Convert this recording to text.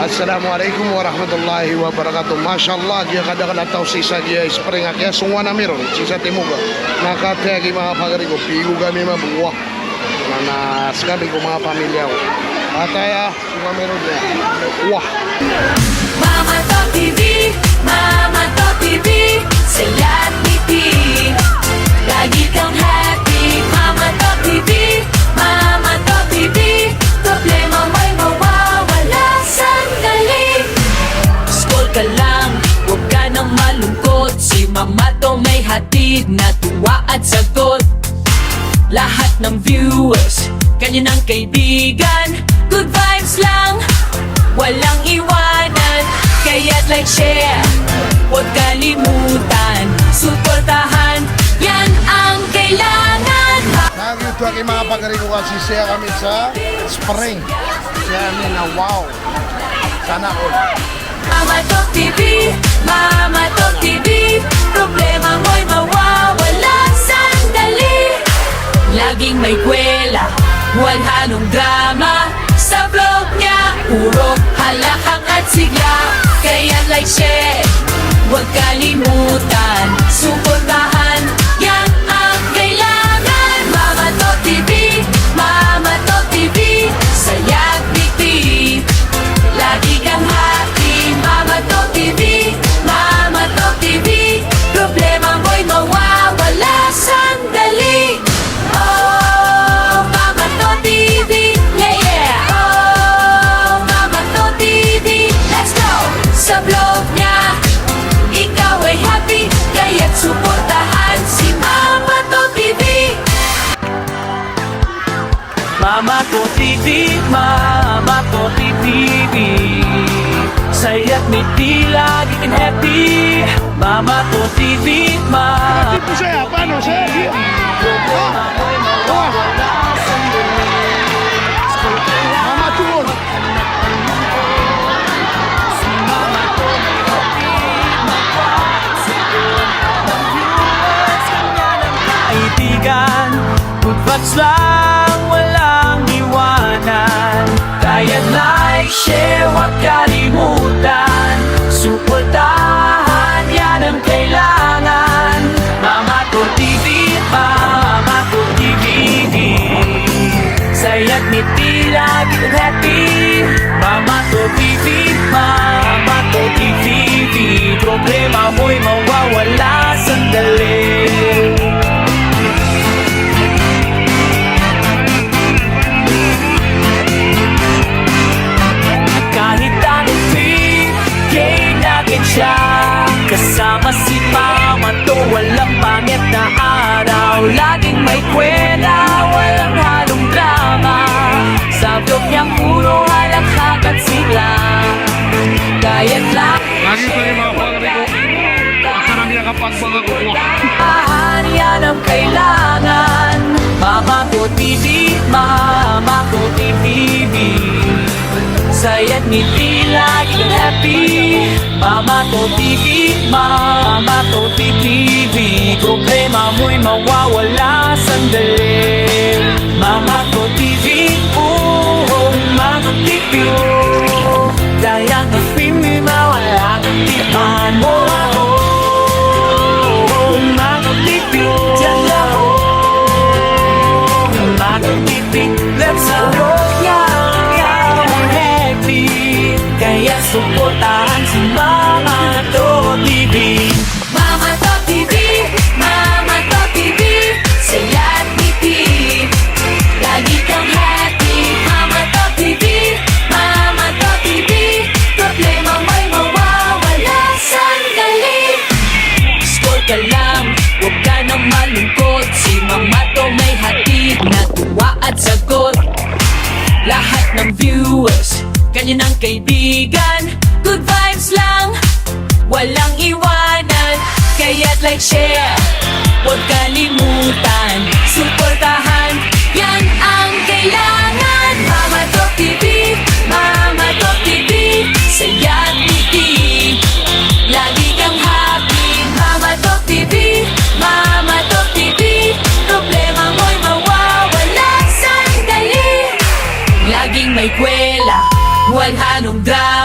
Assalamualaikum warahmatullahi wabarakatuh. Masyaallah, dia kadang-kadang tahu sisa dia spring akia semua namiro sisa timuga. Nakategi mga pagari ko pigu kami mabuah. Mana sekali ko mga pamilya ko. Ataya semua mero dia. Wah. Mama to TV, Mama to TV, saya't ngiti. Lagi kang happy, Mama to TV, Mama to TV. Problema mo'y mawawala sandali. Scroll ka lang, huwag ka nang malungkot. Si Mama to may hatid na tuwa at sagot. Lahat ng viewers, kanya ng kaibigan. Good vibes lang, walang iwanan. Kaya't like, share, huwag kalimutan. Suportahan, yan ang kailangan. Nandito ang mga pagari ko kasi siya kami sa spring. Siya kami na wow. Sana all. Mama to TV, Mama to TV. Problema mo'y mawawala sandali. Laging may kwela, walang drama. Sa vlog niya, puro halakang at sigla. Kaya like, share, huwag kalimutan. Suportahan, yan ang kailangan. Mama to TV, Mama to TV, saya't ngiti. Lagi kang happy, Mama to TV, Mama to TV. Problema mo'y mawawala sandali. Oh, Mama to TV, yeah yeah. Oh, Mama to TV, let's go. Sa vlog niya, ikaw ay happy. Kaya't suportahan si Mama to TV. Mama ko TV, Mama ko TV. Saya't ngiti, lagi kang happy. Mama ko TV, Mama Ito siya, paano siya? Problema mo'y mawawala sandali. Mama Chul. Si Mama ko may hatid na pagsagot. Ang viewers, kanya ng kaibigan. Good vibes lang, walang iwanan. Kaya't like, share, huwag kalimutan. Suportahan, yan ang kailangan. Mama ko TV, Mama ko TV. Saya't ngiti, lagi kang happy. Mama ko TV, Mama ko TV. Problema mo'y mawawala sandali. Kahit anong tweet, kay natin siya. Kasama si Mama to, walang pangit na araw. Laging may kwela, walang halong drama. Sa vlog niya puro halakhak at sigla. Kaya't lang, Lagi pa rin mga pagari ko. Masarap niya kapag mga kukuha. ahan, yan ang kailangan. Mama ko TV, Mama ko TV. Saya't ngiti, lagi kang happy. Mama ko TV, Mama ko TV. Problema mo'y mawawala sandali. Mama ko TV, oh, Mama ko TV. Daya na film, mawala kang tipan mo. Oh, Mama ko TV, dyan lang, oh, Mama ko TV. Let's go. Kaya suportahan si Mama to TV. Mama to TV, Mama to TV, saya't ngiti. Lagi kang happy, Mama to TV, Mama to TV. Problema mo'y mawawala sandali. Scroll ka lang, huwag ka nang malungkot. Si Mama to may hatid na tuwa at sagot. Lahat ng viewers, kanya ng kaibigan. Good vibes lang, walang iwanan. Kaya't like, share, huwag kalimutan. Suportahan, yan ang kailangan. Mama to TV, Mama to TV, saya't ngiti. Lagi kang happy, Mama to TV, Mama to TV. Problema mo'y mawawala sandali. Laging may kwela, walang drama.